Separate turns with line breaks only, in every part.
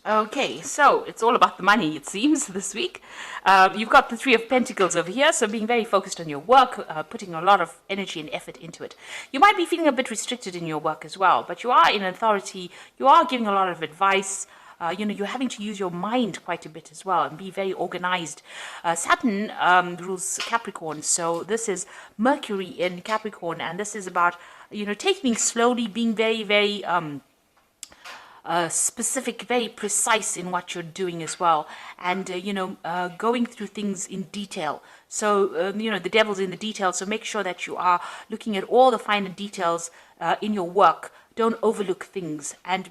Okay, so it's all about the money, it seems, this week. You've got the Three of Pentacles over here, so being very focused on your work, putting a lot of energy and effort into it. You might be feeling a bit restricted in your work as well, but you are in authority, you are giving a lot of advice. You're having to use your mind quite a bit as well and be very organized. Saturn rules Capricorn, so this is Mercury in Capricorn, and this is about, taking things slowly, being very, very specific, very precise in what you're doing as well, and going through things in detail. So the devil's in the details. So make sure that you are looking at all the finer details in your work. Don't overlook things, and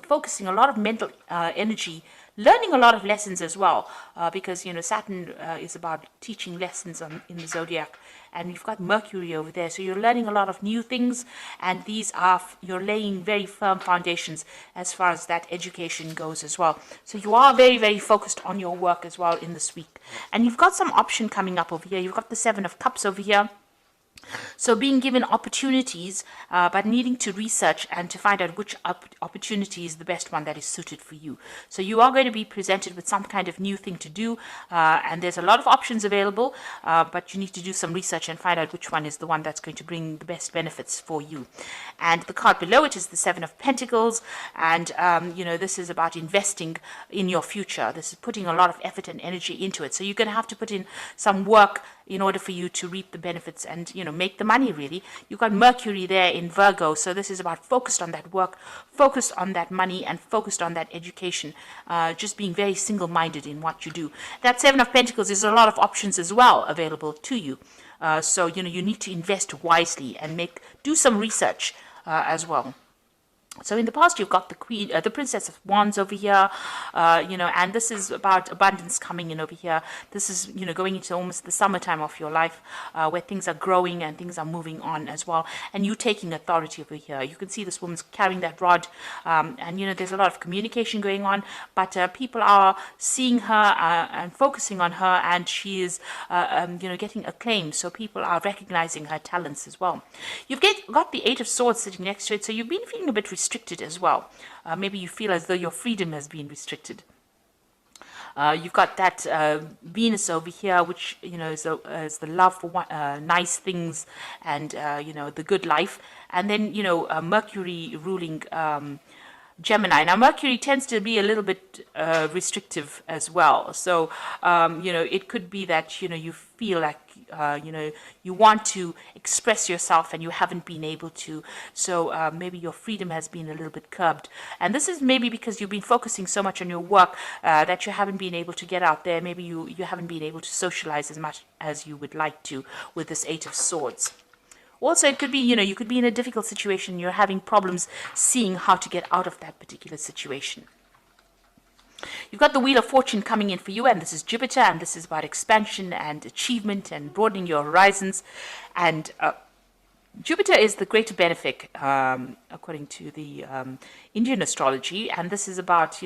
focusing a lot of mental energy, learning a lot of lessons as well, because Saturn is about teaching lessons in the zodiac, and you've got Mercury over there, so you're learning a lot of new things, and these are you're laying very firm foundations as far as that education goes as well. So you are very, very focused on your work as well in this week, and you've got some option coming up over here. You've got the Seven of Cups over here. So being given opportunities, but needing to research and to find out which opportunity is the best one that is suited for you. So you are going to be presented with some kind of new thing to do, and there's a lot of options available, but you need to do some research and find out which one is the one that's going to bring the best benefits for you. And the card below it is the Seven of Pentacles, and this is about investing in your future. This is putting a lot of effort and energy into it. So you're going to have to put in some work in order for you to reap the benefits and make the money. Really, you've got Mercury there in Virgo, so this is about focused on that work, focused on that money, and focused on that education, just being very single-minded in what you do. That Seven of Pentacles is a lot of options as well available to you, so you need to invest wisely and do some research as well. So in the past, you've got the Princess of Wands over here, and this is about abundance coming in over here. This is, going into almost the summertime of your life, where things are growing and things are moving on as well. And you taking authority over here. You can see this woman's carrying that rod, and, there's a lot of communication going on, but people are seeing her and focusing on her, and she is, getting acclaim. So people are recognizing her talents as well. You've got the Eight of Swords sitting next to it, so you've been feeling a bit restricted as well. Maybe you feel as though your freedom has been restricted. You've got that Venus over here, which is the love for nice things and the good life, and then Mercury ruling Gemini. Now, Mercury tends to be a little bit restrictive as well. So, it could be that, you feel like, you want to express yourself and you haven't been able to. So maybe your freedom has been a little bit curbed. And this is maybe because you've been focusing so much on your work that you haven't been able to get out there. Maybe you haven't been able to socialize as much as you would like to with this Eight of Swords. Also, it could be, you could be in a difficult situation. You're having problems seeing how to get out of that particular situation. You've got the Wheel of Fortune coming in for you, and this is Jupiter, and this is about expansion and achievement and broadening your horizons. And Jupiter is the greater benefic, according to the Indian astrology, and this is about,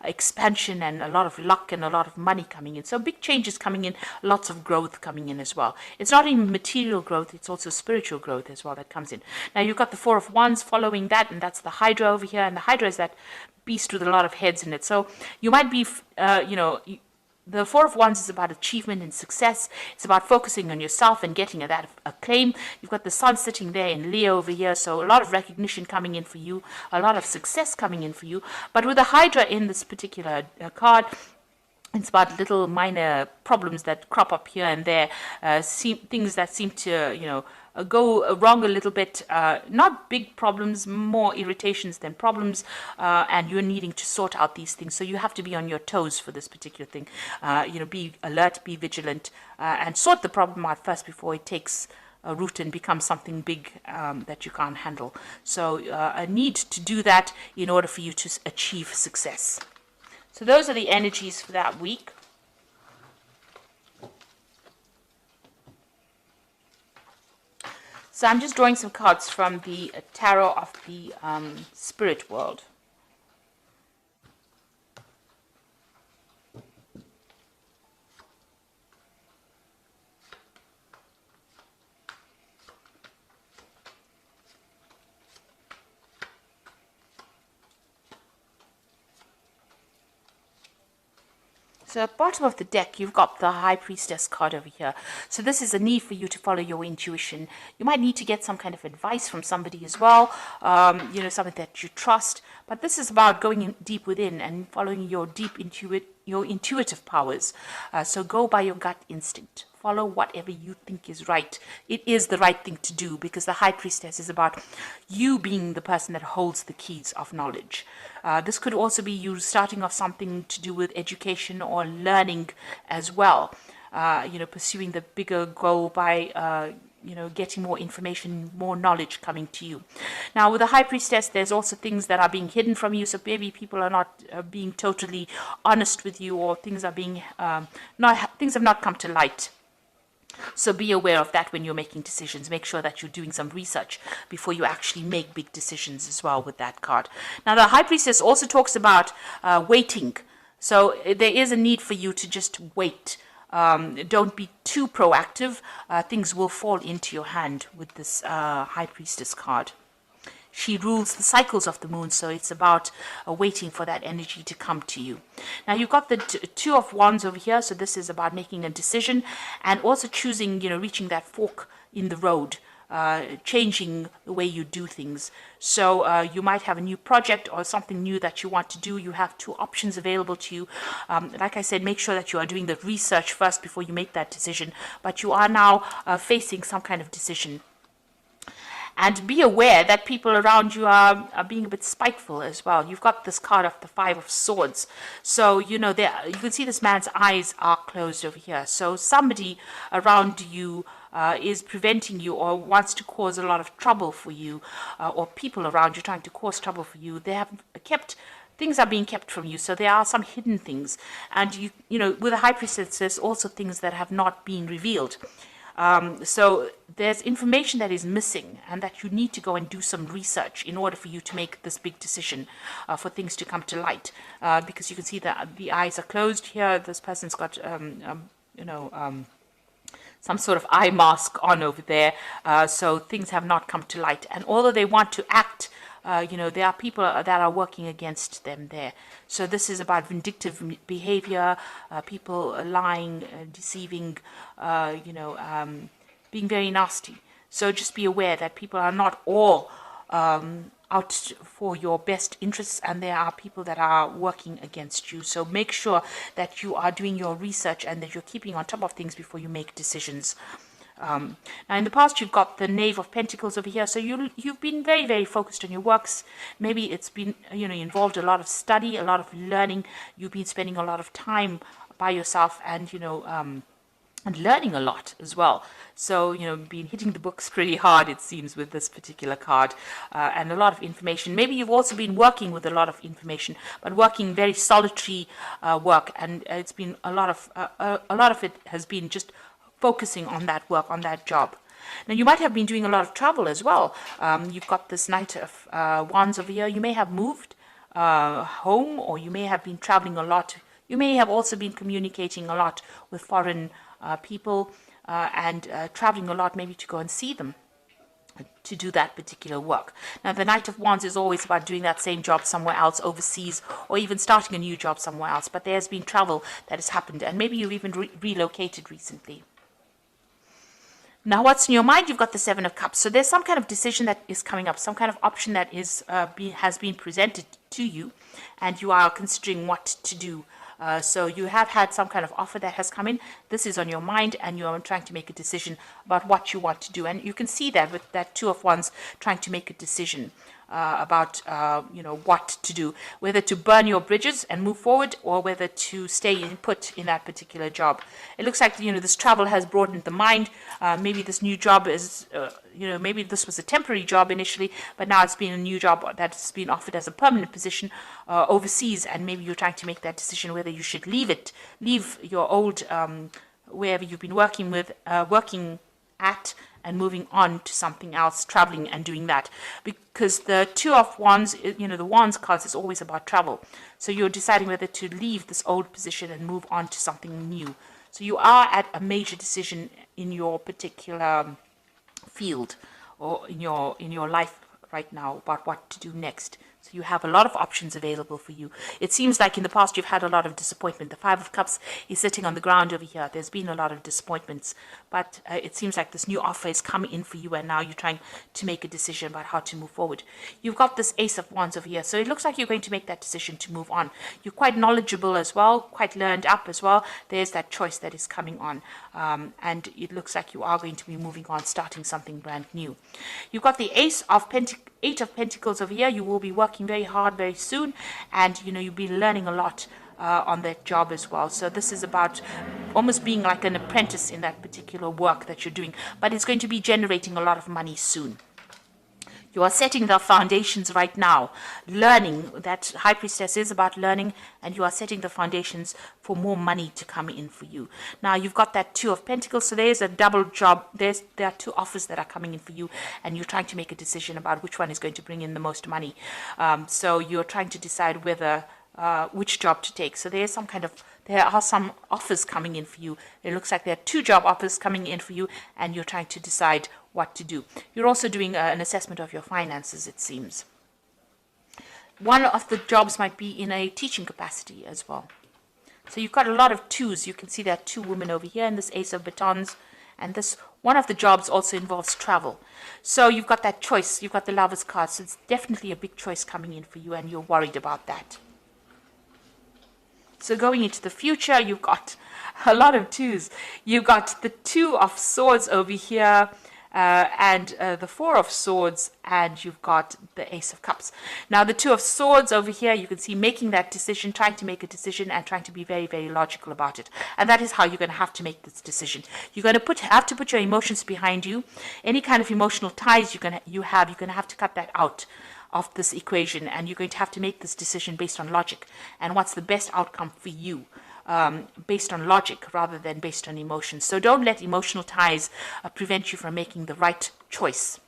expansion and a lot of luck and a lot of money coming in. So big changes coming in, lots of growth coming in as well. It's not even material growth, it's also spiritual growth as well that comes in. Now you've got the Four of Wands following that, and that's the Hydra over here, and the Hydra is that beast with a lot of heads in it. So you might be, the Four of Wands is about achievement and success. It's about focusing on yourself and getting that acclaim. You've got the Sun sitting there in Leo over here, so a lot of recognition coming in for you, a lot of success coming in for you. But with the Hydra in this particular card, it's about little minor problems that crop up here and there, things that seem to, go wrong a little bit. Not big problems, more irritations than problems, and you're needing to sort out these things. So you have to be on your toes for this particular thing. Be alert, be vigilant, and sort the problem out first before it takes a root and becomes something big that you can't handle. So a need to do that in order for you to achieve success. So those are the energies for that week. So I'm just drawing some cards from the Tarot of the Spirit World. So at the bottom of the deck, you've got the High Priestess card over here. So this is a need for you to follow your intuition. You might need to get some kind of advice from somebody as well, something that you trust. But this is about going in deep within and following your your intuitive powers. So go by your gut instinct. Follow whatever you think is right. It is the right thing to do, because the High Priestess is about you being the person that holds the keys of knowledge. This could also be you starting off something to do with education or learning as well. Pursuing the bigger goal by getting more information, more knowledge coming to you. Now, with the High Priestess, there's also things that are being hidden from you. So maybe people are not being totally honest with you, or things are being things have not come to light. So be aware of that when you're making decisions. Make sure that you're doing some research before you actually make big decisions as well with that card. Now, the High Priestess also talks about waiting. So there is a need for you to just wait. Don't be too proactive. Things will fall into your hand with this High Priestess card. She rules the cycles of the moon, so it's about waiting for that energy to come to you. Now, you've got the Two of Wands over here, so this is about making a decision and also choosing, reaching that fork in the road, changing the way you do things. So you might have a new project or something new that you want to do. You have two options available to you. Like I said, make sure that you are doing the research first before you make that decision, but you are now facing some kind of decision. And be aware that people around you are being a bit spiteful as well. You've got this card of the Five of Swords. So, you can see this man's eyes are closed over here. So somebody around you is preventing you or wants to cause a lot of trouble for you, or people around you trying to cause trouble for you. They have things are being kept from you. So there are some hidden things. And, with the High Priestess, there's also things that have not been revealed. So there's information that is missing, and that you need to go and do some research in order for you to make this big decision, for things to come to light. Because you can see that the eyes are closed here. This person's got, some sort of eye mask on over there. So things have not come to light. And although they want to act, there are people that are working against them there. So this is about vindictive behavior, people lying, deceiving, being very nasty. So just be aware that people are not all out for your best interests, and there are people that are working against you. So make sure that you are doing your research and that you're keeping on top of things before you make decisions. Now, in the past, you've got the Knave of Pentacles over here. So you've been very, very focused on your works. Maybe it's been, involved a lot of study, a lot of learning. You've been spending a lot of time by yourself and, and learning a lot as well. So, been hitting the books pretty hard, it seems, with this particular card, and a lot of information. Maybe you've also been working with a lot of information, but working very solitary work, and it's been a lot of it has been just focusing on that work, on that job. Now, you might have been doing a lot of travel as well. You've got this Knight of Wands over here. You may have moved home, or you may have been traveling a lot. You may have also been communicating a lot with foreign people, and traveling a lot, maybe to go and see them, to do that particular work. Now, the Knight of Wands is always about doing that same job somewhere else, overseas, or even starting a new job somewhere else. But there's been travel that has happened, and maybe you've even relocated recently. Now, what's in your mind? You've got the Seven of Cups. So there's some kind of decision that is coming up, some kind of option that has been presented to you, and you are considering what to do. So you have had some kind of offer that has come in. This is on your mind, and you're trying to make a decision about what you want to do. And you can see that with that Two of Wands, trying to make a decision about what to do, whether to burn your bridges and move forward, or whether to stay put in that particular job. It looks like this travel has broadened the mind. Maybe this new job is maybe this was a temporary job initially, but now it's been a new job that's been offered as a permanent position overseas, and maybe you're trying to make that decision whether you should leave your old wherever you've been working at, and moving on to something else, traveling and doing that. Because the Two of Wands, the Wands cards is always about travel. So you're deciding whether to leave this old position and move on to something new. So you are at a major decision in your particular field, or in your life right now, about what to do next. So you have a lot of options available for you. It seems like in the past you've had a lot of disappointment. The Five of Cups is sitting on the ground over here. There's been a lot of disappointments, but it seems like this new offer is coming in for you, and now you're trying to make a decision about how to move forward. You've got this Ace of Wands over here, so it looks like you're going to make that decision to move on. You're quite knowledgeable as well, quite learned up as well. There's that choice that is coming on, and it looks like you are going to be moving on, starting something brand new. You've got the Eight of Pentacles over here. You will be working very hard very soon, and you'll be learning a lot on that job as well. So this is about almost being like an apprentice in that particular work that you're doing, but it's going to be generating a lot of money soon. You are setting the foundations right now. Learning, that High Priestess is about learning, and you are setting the foundations for more money to come in for you. Now, you've got that Two of Pentacles, so there's a double job. There are two offers that are coming in for you, and you're trying to make a decision about which one is going to bring in the most money. So you're trying to decide whether which job to take. So there are some offers coming in for you. It looks like there are two job offers coming in for you, and you're trying to decide what to do. You're also doing an assessment of your finances, it seems. One of the jobs might be in a teaching capacity as well. So you've got a lot of twos. You can see there are two women over here in this Ace of Batons, and this one of the jobs also involves travel. So you've got that choice. You've got the Lover's card, so it's definitely a big choice coming in for you, and you're worried about that. So going into the future, you've got a lot of twos. You've got the Two of Swords over here, and the Four of Swords, and you've got the Ace of Cups. Now, the Two of Swords over here, you can see making that decision, trying to make a decision, and trying to be very, very logical about it. And that is how you're going to have to make this decision. You're going to have to put your emotions behind you. Any kind of emotional ties you're going to have to cut that out of this equation, and you're going to have to make this decision based on logic and what's the best outcome for you, based on logic rather than based on emotions. So don't let emotional ties prevent you from making the right choice.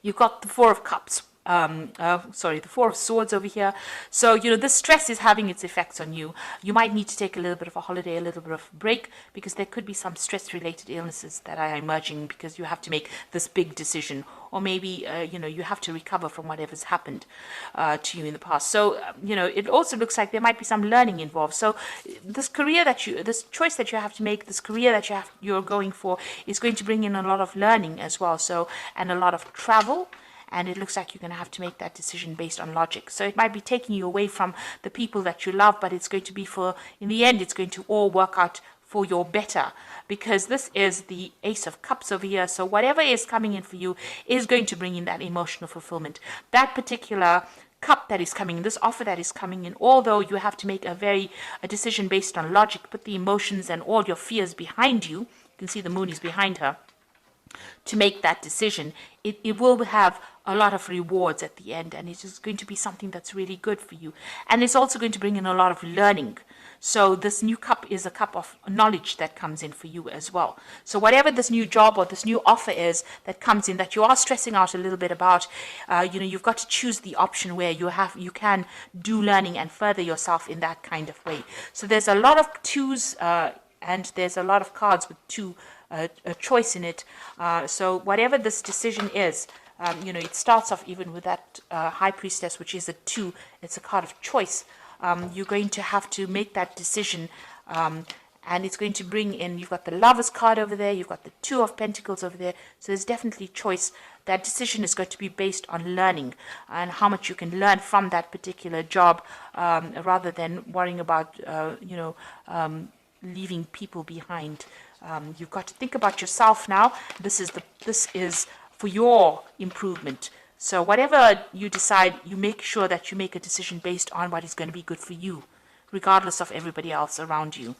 You've got the Four of Cups. The Four of Swords over here. So, this stress is having its effects on you. You might need to take a little bit of a holiday, a little bit of a break, because there could be some stress-related illnesses that are emerging because you have to make this big decision. Or maybe, you have to recover from whatever's happened to you in the past. So, it also looks like there might be some learning involved. So this choice that you have to make, this career that you're going for is going to bring in a lot of learning as well. So, and a lot of travel. And it looks like you're going to have to make that decision based on logic. So it might be taking you away from the people that you love, but it's going to be in the end, it's going to all work out for your better, because this is the Ace of Cups over here. So whatever is coming in for you is going to bring in that emotional fulfillment. That particular cup that is coming, this offer that is coming in, although you have to make a decision based on logic, put the emotions and all your fears behind you. You can see the Moon is behind her. To make that decision, it will have a lot of rewards at the end, and it is going to be something that's really good for you. And it's also going to bring in a lot of learning. So this new cup is a cup of knowledge that comes in for you as well. So whatever this new job or this new offer is that comes in that you are stressing out a little bit about, you've got to choose the option where you can do learning and further yourself in that kind of way. So there's a lot of twos, and there's a lot of cards with two a choice in it. So whatever this decision is, it starts off even with that High Priestess, which is a 2. It's a card of choice. You're going to have to make that decision, and it's going to bring in, you've got the Lover's card over there, you've got the Two of Pentacles over there, so there's definitely choice. That decision is going to be based on learning and how much you can learn from that particular job, rather than worrying about, leaving people behind. You've got to think about yourself now. This is for your improvement. So whatever you decide, you make sure that you make a decision based on what is going to be good for you, regardless of everybody else around you.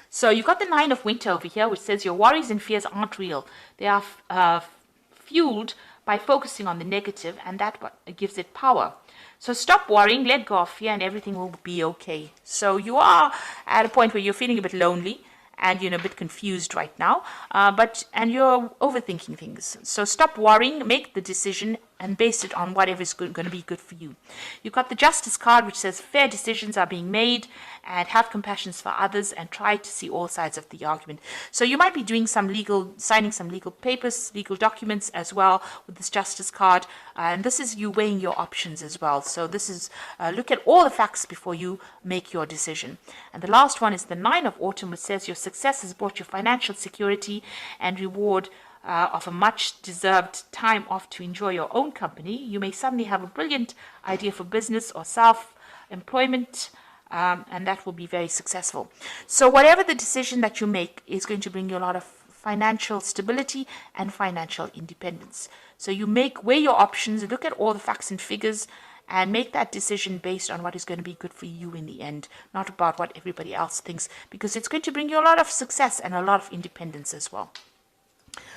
So you've got the Nine of Winter over here, which says your worries and fears aren't real. They are fueled by focusing on the negative, and that gives it power. So stop worrying, let go of fear, and everything will be okay. So you are at a point where you're feeling a bit lonely, and a bit confused right now, and you're overthinking things. So stop worrying, make the decision, and base it on whatever is going to be good for you. You've got the Justice card, which says fair decisions are being made, and have compassion for others, and try to see all sides of the argument. So you might be doing signing some legal papers, legal documents as well with this Justice card, and this is you weighing your options as well. So this is look at all the facts before you make your decision. And the last one is the Nine of Autumn, which says your success has brought you financial security and reward of a much deserved time off to enjoy your own company. You may suddenly have a brilliant idea for business or self-employment, and that will be very successful. So whatever the decision that you make is going to bring you a lot of financial stability and financial independence. So you weigh your options, look at all the facts and figures, and make that decision based on what is going to be good for you in the end, not about what everybody else thinks, because it's going to bring you a lot of success and a lot of independence as well.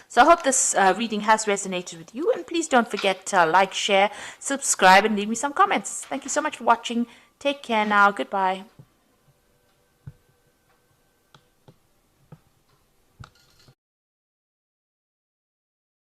So I hope this reading has resonated with you, and please don't forget to like, share, subscribe, and leave me some comments. Thank you so much for watching. Take care now. Goodbye.